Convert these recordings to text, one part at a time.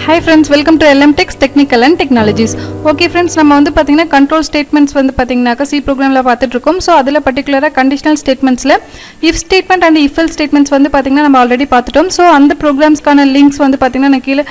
Hi friends, welcome to TECHS Technical and Technologies. Okay friends, நம்ம வந்து பாத்தீங்கன்னா control statements வந்து பாத்தீங்கன்னாக்க C programல பார்த்துட்டு இருக்கோம். So அதுல particularly conditional statementsல if statement and if else statements வந்து பாத்தீங்கன்னா நம்ம ஆல்ரெடி பார்த்துட்டோம். So அந்த programsக்கான links வந்து பாத்தீங்கன்னா நான் கீழ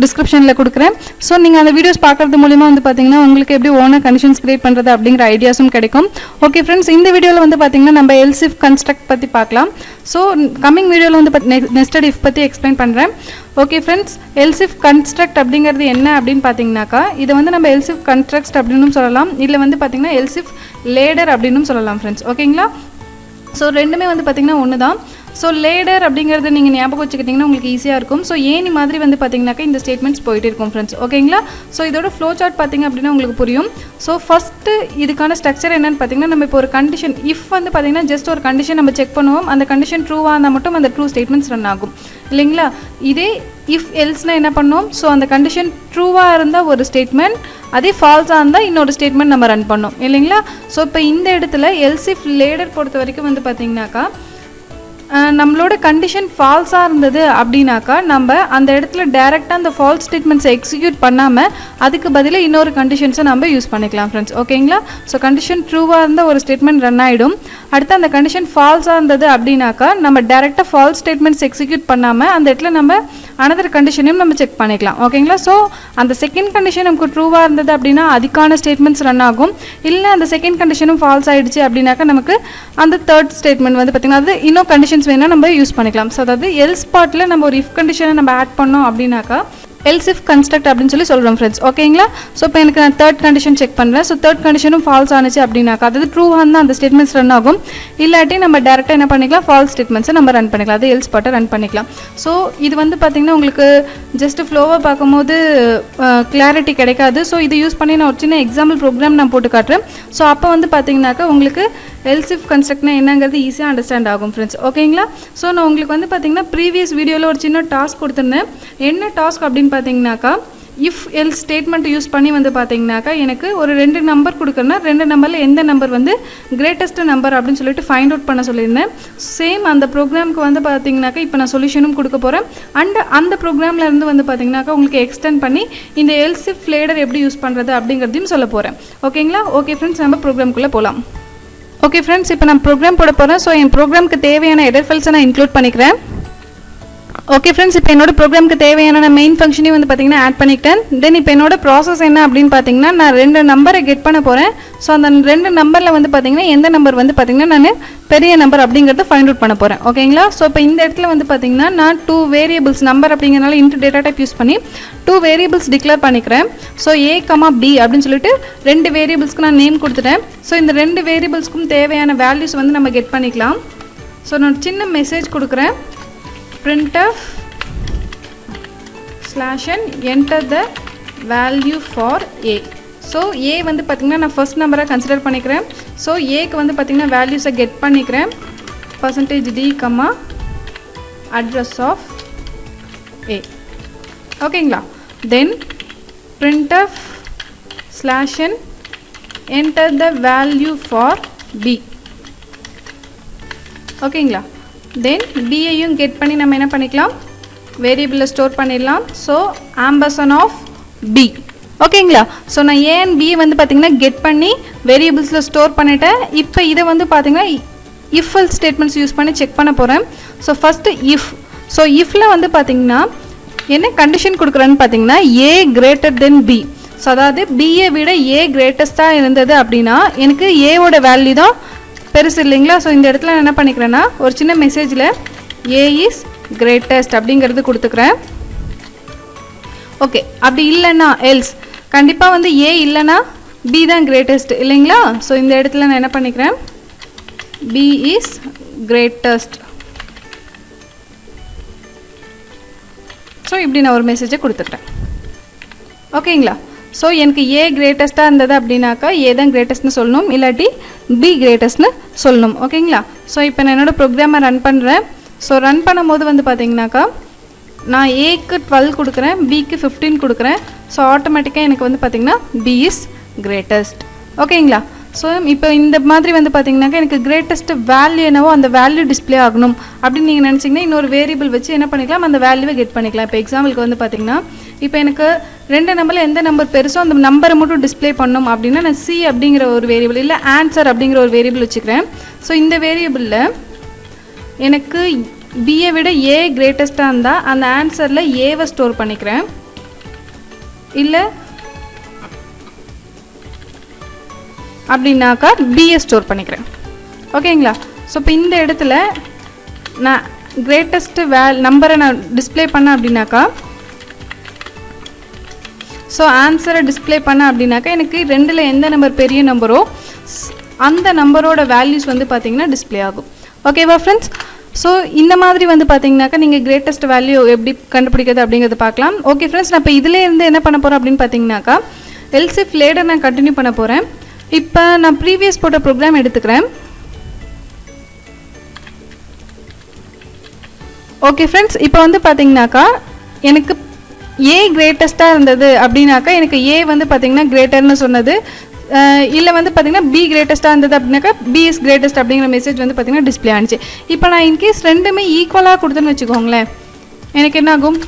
descriptionல கொடுக்கிறேன். So நீங்க அந்த வீடியோஸ் பார்க்கிறது மூலமா வந்து பாத்தீங்கன்னா உங்களுக்கு எப்படி ஓனா conditions create பண்றது அப்படிங்கற ஐடியாஸும் கிடைக்கும். Okay friends, இந்த வீடியோல வந்து பாத்தீங்கன்னா நம்ம else if construct பத்தி பார்க்கலாம். So coming வீடியோல வந்து nested if பத்தி explain பண்றேன். Okay friends, else if construct அப்படிங்கிறது என்ன அப்படினு பாத்தீங்கன்னாக்கா இது வந்து நம்ம else if construct அப்படினும் சொல்லலாம். இல்ல வந்து பாத்தீங்கன்னா else if ladder அப்படினும் சொல்லலாம் friends. ஓகேங்களா? சோ ரெண்டுமே வந்து பாத்தீங்கன்னா ஒண்ணுதான். சோ ladder அப்படிங்கிறது நீங்க ஞாபகம் வச்சுக்கிட்டீங்கன்னா உங்களுக்கு ஈஸியா இருக்கும். சோ ஏணி மாதிரி வந்து பாத்தீங்கன்னாக்கா இந்த ஸ்டேட்மென்ட்ஸ் போயிட்டே இருக்கும் फ्रेंड्स. ஓகேங்களா? சோ இதோட ஃப்ளோ சார்ட் பாத்தீங்க அப்படினா உங்களுக்கு புரியும். சோ ஃபர்ஸ்ட் இதுக்கான ஸ்ட்ரக்சர் என்னன்னு பாத்தீங்கன்னா நம்ம இப்போ ஒரு கண்டிஷன் if வந்து பாத்தீங்கன்னா ஜஸ்ட் ஒரு கண்டிஷன் நம்ம செக் பண்ணுவோம். அந்த கண்டிஷன் ட்ரூவா இருந்தா மட்டும் அந்த ட்ரூ ஸ்டேட்மென்ட்ஸ் ரன் ஆகும். இல்லீங்களா? இதே if else னா என்ன பண்ணுவோம்? சோ அந்த கண்டிஷன் ட்ரூவா இருந்தா ஒரு ஸ்டேட்மென்ட், அதே ஃபால்ஸா இருந்தா இன்னொரு ஸ்டேட்மென்ட் நம்ம ரன் பண்ணோம். இல்லீங்களா? சோ இப்போ இந்த இடத்துல else if ladder பொறுத்த வரைக்கும் வந்து பாத்தீங்கன்னாக்கா நம்மளோட கண்டிஷன் ஃபால்ஸா இருந்தது அப்படினாக்கா நம்ம அந்த இடத்துல டைரக்ட்டா அந்த ஃபால்ஸ் ஸ்டேட்மென்ட்ஸ் எக்ஸிக்யூட் பண்ணாம அதுக்கு பதிலா இன்னொரு கண்டிஷன்ஸை நம்ம யூஸ் பண்ணிக்கலாம் फ्रेंड्स. ஓகேங்களா? சோ கண்டிஷன் ட்ரூவா இருந்தா ஒரு ஸ்டேட்மென்ட் ரன் ஆயிடும். அடுத்து அந்த கண்டிஷன் ஃபால்ஸா இருந்தது அப்படினாக்கா நம்ம டைரக்ட்டா ஃபால்ஸ் ஸ்டேட்மென்ட்ஸ் எக்ஸிக்யூட் பண்ணாம அந்த இடத்துல நம்ம another கண்டிஷனையும் நம்ம செக் பண்ணிக்கலாம். ஓகேங்களா? சோ அந்த செகண்ட் கண்டிஷன் நமக்கு ட்ரூவா இருந்தது அப்படினா அதுக்கான ஸ்டேட்மென்ட்ஸ் ரன் ஆகும். இல்ல அந்த செகண்ட் கண்டிஷனும் ஃபால்ஸ் ஆயிடுச்சு அப்படினாக்கா நமக்கு அந்த தேர்ட் ஸ்டேட்மென்ட் வந்து பாத்தீங்கன்னா அது இன்னொரு கண்டிஷன்ஸ் வேணா நம்ம யூஸ் பண்ணிக்கலாம். சோ அதாவது else பார்ட்ல நம்ம ஒரு if கண்டிஷனை நம்ம ஆட் பண்ணோம் அப்படினாக்கா else if construct அப்படினு சொல்லி சொல்றோம் फ्रेंड्स. ஓகேங்களா? சோ இப்போ எனக்கு நான் தேர்ட் கண்டிஷன் செக் பண்றேன். சோ தேர்ட் கண்டிஷனும் ஃபால்ஸ் ஆனச்சு அப்படினாக்கா அது ட்ரூவா இருந்தா அந்த ஸ்டேட்மென்ட்ஸ் ரன் ஆகும். இல்லாட்டி நம்ம டைரக்ட்டா என்ன பண்ணிக்கலாம், ஃபால்ஸ் ஸ்டேட்மென்ட்ஸை நம்ம ரன் பண்ணிக்கலாம். அது else பார்ட்டை ரன் பண்ணிக்கலாம். சோ இது வந்து பாத்தீங்கன்னா உங்களுக்கு ஜஸ்ட் ஃப்ளோவா பாக்கும்போது கிளாரிட்டி கிடைக்காது. சோ இது யூஸ் பண்ணி நான் ஒரு சின்ன எக்ஸாம்பிள் ப்ரோக்ராம் நான் போட்டு காட்றேன். சோ அப்ப வந்து பாத்தீங்கன்னாக்கா உங்களுக்கு else if constructனா என்னங்கிறது ஈஸியா அண்டர்ஸ்டாண்ட் ஆகும் फ्रेंड्स. ஓகேங்களா? சோ நான் உங்களுக்கு வந்து பாத்தீங்கன்னா ப்ரீவியஸ் வீடியோல ஒரு சின்ன டாஸ்க் கொடுத்திருந்தேன். என்ன டாஸ்க் அப்படினு பாத்தீங்கன்னாக்கா if else ஸ்டேட்மென்ட் யூஸ் பண்ணி வந்து பாத்தீங்கன்னாக்கா எனக்கு ஒரு ரெண்டு நம்பர் கொடுக்கறனா ரெண்டு நம்பர்ல எந்த நம்பர் வந்து கிரேட்டஸ்ட் நம்பர் அப்படினு சொல்லிட்டு ஃபைண்ட் அவுட் பண்ண சொல்லிருந்தேன். சேம் அந்த ப்ரோக்ராம்க்கு வந்து பாத்தீங்கன்னாக்கா இப்போ நான் சொல்யூஷனும் கொடுக்க போறேன். அண்ட் அந்த ப்ரோக்ராம்ல இருந்து வந்து பாத்தீங்கன்னாக்கா உங்களுக்கு எக்ஸ்டெண்ட் பண்ணி இந்த else if ladder எப்படி யூஸ் பண்றது அப்படிங்கறதையும் சொல்ல போறேன். ஓகேங்களா? ஓகே फ्रेंड्स, நம்ம ப்ரோக்ராம்க்குள்ள போலாம். ஓகே फ्रेंड्स, இப்போ நான் ப்ரோக்ராம் போட போறேன். சோ என் ப்ரோக்ராம்க்கு தேவையான எரர் ஃபைல்ஸை நான் இன்க்ளூட் பண்ணிக்கிறேன். ஓகே फ्रेंड्स, இப்போ என்னோட ப்ரோக்ராம்க்கு தேவையான மெயின் ஃபங்க்ஷனை வந்து பாத்தீங்கன்னா ஆட் பண்ணிட்டேன். தென் இப்போ என்னோட ப்ராசஸ் என்ன அப்படினு பாத்தீங்கன்னா நான் ரெண்டு நம்பரை கெட் பண்ண போறேன். சோ அந்த ரெண்டு நம்பர்ல வந்து பாத்தீங்கன்னா எந்த நம்பர் வந்து பாத்தீங்கன்னா நான் பெரிய நம்பர் அப்படிங்கறத ஃபைண்ட் அவுட் பண்ண போறேன். ஓகேங்களா? சோ இப்போ இந்த இடத்துல வந்து பாத்தீங்கன்னா நான் டூ வேரியபிள்ஸ் நம்பர் அப்படிங்கறனால இன்ட் டேட்டா டைப் யூஸ் பண்ணி டூ வேரியபிள்ஸ் டிக்ளேர் பண்ணிக்கிறேன். சோ a, b அப்படினு சொல்லிட்டு ரெண்டு வேரியபிள்ஸ்க்கு நான் நேம் கொடுத்துட்டேன். சோ இந்த ரெண்டு வேரியபிள்ஸ்க்கும் தேவையான வேல்யூஸ் வந்து நம்ம கெட் பண்ணிக்கலாம். சோ நான் சின்ன மெசேஜ் கொடுக்கிறேன். printf /n enter the value for a. so a வந்து பாத்தீங்கன்னா நான் ஃபர்ஸ்ட் நம்பரா கன்சிடர் பண்ணிக்கிறேன். so a க்கு வந்து பாத்தீங்கன்னா வேல்யூஸை கெட் பண்ணிக்கிறேன். %d, address of a. ஓகேங்களா? then printf /n enter the value for b. ஓகேங்களா? then b ஐயும் கெட் பண்ணி நம்ம என்ன பண்ணிக்கலாம், வேரியபிள்ல ஸ்டோர் பண்ணிடலாம். So ampersand of b. ஓகேங்களா? ஸோ நான் a and b வந்து பார்த்தீங்கன்னா கெட் பண்ணி வேரியபிள்ஸில் ஸ்டோர் பண்ணிட்டேன். இப்போ இதை வந்து பார்த்தீங்கன்னா if else ஸ்டேட்மெண்ட்ஸ் யூஸ் பண்ணி செக் பண்ண போகிறேன். So first if. ஸோ ifல வந்து பார்த்தீங்கன்னா என்ன கண்டிஷன் கொடுக்குறேன்னு பார்த்தீங்கன்னா a greater than b. So அதாவது b-ஐ விட a கிரேட்டஸ்டாக இருந்தது அப்படின்னா எனக்கு a-ஓட வேல்யூ தான் பெருசு இல்லைங்களா? ஸோ இந்த இடத்துல நான் என்ன பண்ணிக்கிறேன்னா ஒரு சின்ன மெசேஜில் a is greatest அப்படிங்கிறது கொடுத்துக்கிறேன். ஓகே, அப்படி இல்லைன்னா எல்ஸ் கண்டிப்பாக வந்து a இல்லைன்னா b தான் கிரேட்டஸ்ட் இல்லைங்களா? ஸோ இந்த இடத்துல நான் என்ன பண்ணிக்கிறேன், b is greatest. ஸோ இப்படி நான் ஒரு மெசேஜை கொடுத்துக்கிறேன். ஓகேங்களா? ஸோ எனக்கு a கிரேட்டஸ்ட்டாக இருந்தது அப்படின்னாக்கா a தான் கிரேட்டஸ்ட்னு சொல்லணும், இல்லாட்டி b கிரேட்டஸ்ட்னு சொல்லணும். ஓகேங்களா? ஸோ இப்போ நான் என்னோடய ப்ரோக்ராமை ரன் பண்ணுறேன். ஸோ ரன் பண்ணும்போது வந்து பார்த்தீங்கன்னாக்கா நான் ஏக்கு 12 கொடுக்குறேன், பிக்கு 15 கொடுக்குறேன். ஸோ ஆட்டோமேட்டிக்காக எனக்கு வந்து பார்த்தீங்கன்னா b is greatest. ஓகேங்களா? ஸோ இப்போ இந்த மாதிரி வந்து பார்த்தீங்கன்னாக்கா எனக்கு கிரேட்டஸ்ட் வேல்யூ என்னவோ அந்த வேல்யூ டிஸ்பிளே ஆகணும் அப்படின்னு நீங்கள் நினச்சிங்கன்னா இன்னொரு வேரியபிள் வச்சு என்ன பண்ணிக்கலாம், அந்த வேல்யூவை கெட் பண்ணிக்கலாம். இப்போ எக்ஸாம்பிளுக்கு வந்து பார்த்தீங்கன்னா இப்போ எனக்கு 2 நம்பரில் எந்த நம்பர் பெருசோ அந்த நம்பரை மட்டும் டிஸ்பிளே பண்ணணும் அப்படின்னா நான் சி அப்படிங்கிற ஒரு வேரியபிள் இல்லை ஆன்சர் அப்படிங்கிற ஒரு வேரியபிள் வச்சுக்கிறேன். ஸோ இந்த வேரியபிளில் எனக்கு பியை விட ஏ கிரேட்டஸ்ட்டாக இருந்தால் அந்த ஆன்சரில் ஏவை ஸ்டோர் பண்ணிக்கிறேன், இல்லை அப்படின்னாக்கா பியை ஸ்டோர் பண்ணிக்கிறேன். ஓகேங்களா? ஸோ இப்போ இந்த இடத்துல நான் கிரேட்டஸ்ட்டு நம்பரை நான் டிஸ்பிளே பண்ணேன் அப்படின்னாக்கா, ஸோ ஆன்சரை டிஸ்பிளே பண்ணேன் அப்படின்னாக்கா எனக்கு 2ல் எந்த நம்பர் பெரிய நம்பரோ அந்த நம்பரோட வேல்யூஸ் வந்து பார்த்திங்கன்னா டிஸ்பிளே ஆகும். ஓகேவா ஃப்ரெண்ட்ஸ்? ஸோ இந்த மாதிரி வந்து பார்த்தீங்கன்னாக்கா நீங்கள் கிரேட்டஸ்ட் வேல்யூ எப்படி கண்டுபிடிக்கிறது அப்படிங்கிறத பார்க்கலாம். ஓகே ஃப்ரெண்ட்ஸ், நான் இப்போ இதிலே இருந்து என்ன பண்ண போகிறேன் அப்படின்னு பார்த்தீங்கன்னாக்கா ElseIfLadder நான் கண்டினியூ பண்ண போகிறேன். இப்போ நான் ப்ரீவியஸ் போட்ட ப்ரோக்ராம் எடுத்துக்கிறேன். ஓகே ஃப்ரெண்ட்ஸ், இப்போ வந்து பார்த்தீங்கன்னாக்கா எனக்கு ஏ கிரேட்டஸ்ட்டாக இருந்தது அப்படின்னாக்கா எனக்கு ஏ வந்து பார்த்தீங்கன்னா கிரேட்டர்னு சொன்னது, இல்லை வந்து பார்த்தீங்கன்னா பி கிரேட்டஸ்ட்டாக இருந்தது அப்படின்னாக்கா பி இஸ் கிரேட்டஸ்ட் அப்படிங்கிற மெசேஜ் வந்து பார்த்தீங்கன்னா டிஸ்பிளே ஆனிச்சு. இப்போ நான் இன்கேஸ் ரெண்டுமே ஈக்குவலாக கொடுத்தேன்னு வச்சுக்கோங்களேன், எனக்கு என்ன ஆகும்?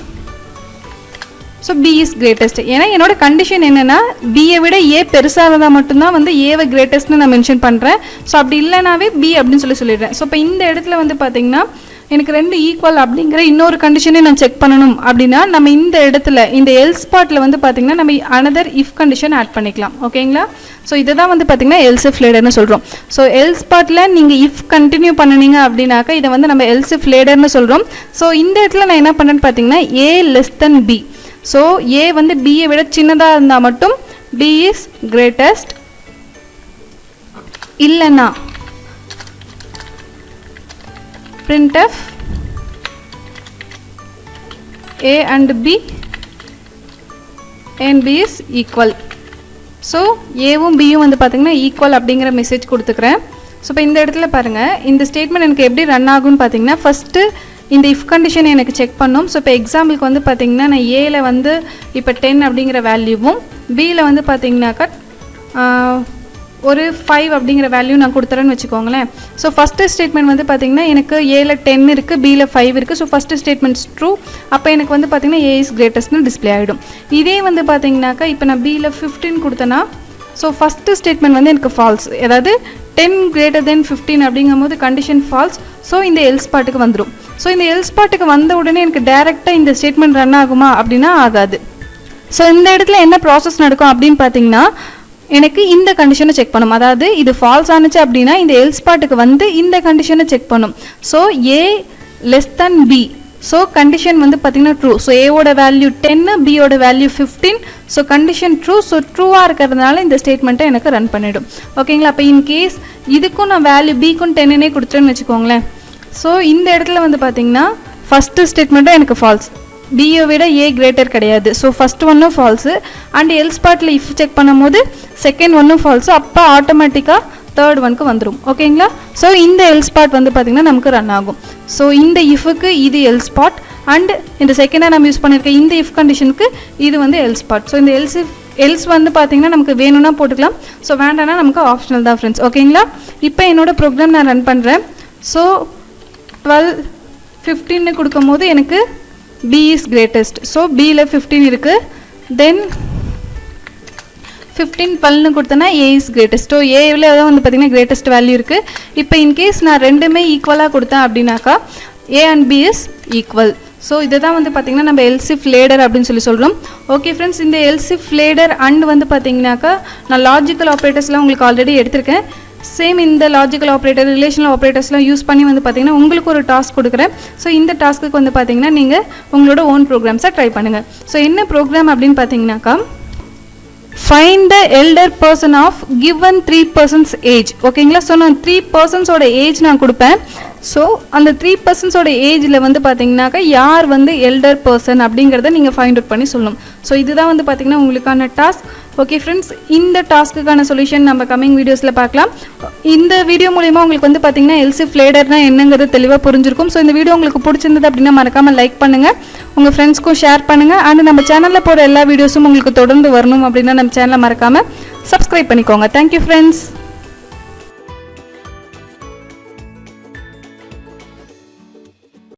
So B is greatest. ஏன்னா என்னோட கண்டிஷன் என்னென்னா பியை விட ஏ பெருசாக இருந்தால் மட்டும்தான் வந்து ஏவை கிரேட்டஸ்ட்னு நான் மென்ஷன் பண்ணுறேன். ஸோ அப்படி இல்லைனாவே பி அப்படின்னு சொல்லிடுறேன். ஸோ இப்போ இந்த இடத்துல வந்து பார்த்தீங்கன்னா எனக்கு 2 ஈக்குவல் அப்படிங்கிற இன்னொரு கண்டிஷனே நான் செக் பண்ணணும் அப்படின்னா நம்ம இந்த இடத்துல இந்த எல்ஸ் பார்ட்டில் வந்து பார்த்திங்கன்னா நம்ம அனதர் இஃப் கண்டிஷன் ஆட் பண்ணிக்கலாம். ஓகேங்களா? ஸோ இதை தான் வந்து பார்த்திங்கன்னா ElseIfLadderன்னு சொல்கிறோம். ஸோ எல்ஸ் பார்ட்டில் நீங்கள் இஃப் கண்டினியூ பண்ணினீங்க அப்படின்னாக்கா இதை வந்து நம்ம ElseIfLadderன்னு சொல்கிறோம். ஸோ இந்த இடத்துல நான் என்ன பண்ணுறேன்னு பார்த்தீங்கன்னா ஏ லெஸ் தென் பி. ஸோ ஏ வந்து பியை விட சின்னதாக இருந்தால் மட்டும் பி இஸ் கிரேட்டஸ்ட், இல்லைன்னா printf a and b and b is equal. So ஏவும் பியும் வந்து பார்த்தீங்கன்னா ஈக்குவல் அப்படிங்கிற மெசேஜ் கொடுத்துக்கிறேன். ஸோ இப்போ இந்த இடத்துல பாருங்கள், இந்த ஸ்டேட்மெண்ட் எனக்கு எப்படி ரன் ஆகும்னு பார்த்தீங்கன்னா ஃபஸ்ட்டு இந்த இஃப் கண்டிஷனை எனக்கு செக் பண்ணும். ஸோ இப்போ எக்ஸாம்பிளுக்கு வந்து பார்த்தீங்கன்னா நான் ஏல வந்து இப்போ 10 அப்படிங்கிற வேல்யூவும் பியில் வந்து பார்த்தீங்கன்னாக்கா ஒரு 5 அப்படிங்கிற வேல்யூ நான் கொடுத்துறேன்னு வச்சுக்கோங்களேன். ஸோ ஃபஸ்ட்டு ஸ்டேட்மெண்ட் வந்து பார்த்தீங்கன்னா எனக்கு ஏல 10 இருக்குது, பியில் 5 இருக்குது. So first statements true. அப்போ எனக்கு வந்து பார்த்தீங்கன்னா ஏ இஸ் கிரேட்டஸ்ட்னு டிஸ்பிளே ஆகிடும். இதே வந்து பார்த்தீங்கன்னாக்கா இப்போ நான் பியில் 15 கொடுத்தேன்னா ஸோ ஃபஸ்ட்டு ஸ்டேட்மெண்ட் வந்து எனக்கு ஃபால்ஸ், அதாவது 10 greater than 15 அப்படிங்கும்போது கண்டிஷன் ஃபால்ஸ். ஸோ இந்த எல்ஸ் பார்ட்டுக்கு வந்துடும். ஸோ இந்த எல்ஸ் பார்ட்டுக்கு வந்த உடனே எனக்கு டேரெக்டாக இந்த ஸ்டேட்மெண்ட் ரன் ஆகுமா அப்படின்னா ஆகாது. ஸோ இந்த இடத்துல என்ன ப்ராசஸ் நடக்கும் அப்படின்னு பார்த்தீங்கன்னா எனக்கு இந்த கண்டிஷனை செக் பண்ணும். அதாவது இது ஃபால்ஸ் ஆனிச்சு அப்படின்னா இந்த எல்ஸ் பார்ட்டுக்கு வந்து இந்த கண்டிஷனை செக் பண்ணும். So A less than B. So condition வந்து பார்த்தீங்கன்னா ட்ரூ. ஸோ ஏவோட வேல்யூ 10, பியோட value 15. So condition true. So ட்ரூவாக இருக்கிறதுனால இந்த ஸ்டேட்மெண்ட்டை எனக்கு ரன் பண்ணிவிடும். ஓகேங்களா? அப்போ இன்கேஸ் இதுக்கும் நான் வேல்யூ பிக்கும் 10னே கொடுத்துட்டேன்னு வச்சுக்கோங்களேன். ஸோ இந்த இடத்துல வந்து பார்த்தீங்கன்னா ஃபஸ்ட்டு ஸ்டேட்மெண்ட்டும் எனக்கு ஃபால்ஸ், பியை விட ஏ கிரேட்டர் கிடையாது. ஸோ ஃபஸ்ட் ஒன்னும் ஃபால்ஸு அண்ட் எல்ஸ் பார்ட்டில் இஃப் செக் பண்ணும் போது செகண்ட் ஒன்னும் ஃபால்ஸு. அப்போ ஆட்டோமேட்டிக்காக தேர்ட் ஒன்க்கு வந்துடும். ஓகேங்களா? ஸோ இந்த எல்ஸ் பார்ட் வந்து பார்த்திங்கன்னா நமக்கு ரன் ஆகும். ஸோ இந்த இஃபுக்கு இது எல்ஸ் பார்ட் அண்ட் இந்த செகண்டாக நம்ம யூஸ் பண்ணியிருக்க இந்த இஃப் கண்டிஷனுக்கு இது வந்து எல்ஸ் பார்ட். ஸோ இந்த எல்ஸ் வந்து பார்த்திங்கன்னா நமக்கு வேணும்னா போட்டுக்கலாம். ஸோ வேண்டாம்னா நமக்கு ஆப்ஷனல் தான் ஃப்ரெண்ட்ஸ். ஓகேங்களா? இப்போ என்னோடய ப்ரோக்ராம் நான் ரன் பண்ணுறேன். ஸோ 12, 15 கொடுக்கும் போது எனக்கு B is greatest. ஸோ பியில் 15 இருக்குது. தென் 15, 12 கொடுத்தனா A is greatest. ஸோ ஏவில் தான் வந்து பார்த்திங்கன்னா கிரேட்டஸ்ட் வேல்யூ இருக்குது. இப்போ இன்கேஸ் நான் ரெண்டுமே ஈக்குவலாக கொடுத்தேன் அப்படின்னாக்கா A and B is equal. So இதை தான் வந்து பார்த்திங்கன்னா நம்ம ElseIfLadder அப்படின்னு சொல்கிறோம். ஓகே ஃப்ரெண்ட்ஸ், இந்த ElseIfLadder அண்ட் வந்து பார்த்திங்கனாக்கா நான் லாஜிக்கல் ஆப்ரேட்டர்ஸ்லாம் உங்களுக்கு ஆல்ரெடி எடுத்திருக்கேன். சேம் இந்த லாஜிக்கல் ஆப்ரேட்டர், ரிலேஷனல் ஆப்ரேட்டர்ஸ்லாம் யூஸ் பண்ணி வந்து பார்த்திங்கன்னா உங்களுக்கு ஒரு டாஸ்க் கொடுக்குறேன். ஸோ இந்த டாஸ்க்கு வந்து பார்த்திங்கன்னா நீங்கள் உங்களோட ஓன் ப்ரோக்ராம்ஸை ட்ரை பண்ணுங்கள். ஸோ என்ன ப்ரோக்ராம் அப்படின்னு பார்த்தீங்கன்னாக்கா find the elder person of given 3 persons age. ஓகேங்களா? ஸோ நான் 3 personsோட ஏஜ் நான் கொடுப்பேன். ஸோ அந்த 3 personsோட ஏஜில் வந்து பார்த்தீங்கன்னாக்கா யார் வந்து எல்டர் பர்சன் அப்படிங்கிறத நீங்கள் ஃபைண்ட் அவுட் பண்ணி சொல்லணும். ஸோ இதுதான் வந்து பார்த்திங்கன்னா உங்களுக்கான டாஸ்க். ஓகே ஃப்ரெண்ட்ஸ், இந்த டாஸ்க்குக்கான சொல்யூஷன் நம்ம கமிங் வீடியோஸில் பார்க்கலாம். இந்த வீடியோ மூலிமா உங்களுக்கு வந்து பார்த்திங்கன்னா ElseIfLadderனா என்னங்கிறது தெளிவாக புரிஞ்சிருக்கும். ஸோ இந்த வீடியோ உங்களுக்கு பிடிச்சிருந்தது அப்படின்னா மறக்காமல் லைக் பண்ணுங்கள், உங்கள் ஃப்ரெண்ட்ஸ்க்கும் ஷேர் பண்ணுங்கள். அண்ட் நம்ம சேனலில் போகிற எல்லா வீடியோஸும் உங்களுக்கு தொடர்ந்து வரணும் அப்படின்னா நம்ம சேனலை மறக்காமல் சப்ஸ்கிரைப் பண்ணிக்கோங்க. Thank you friends.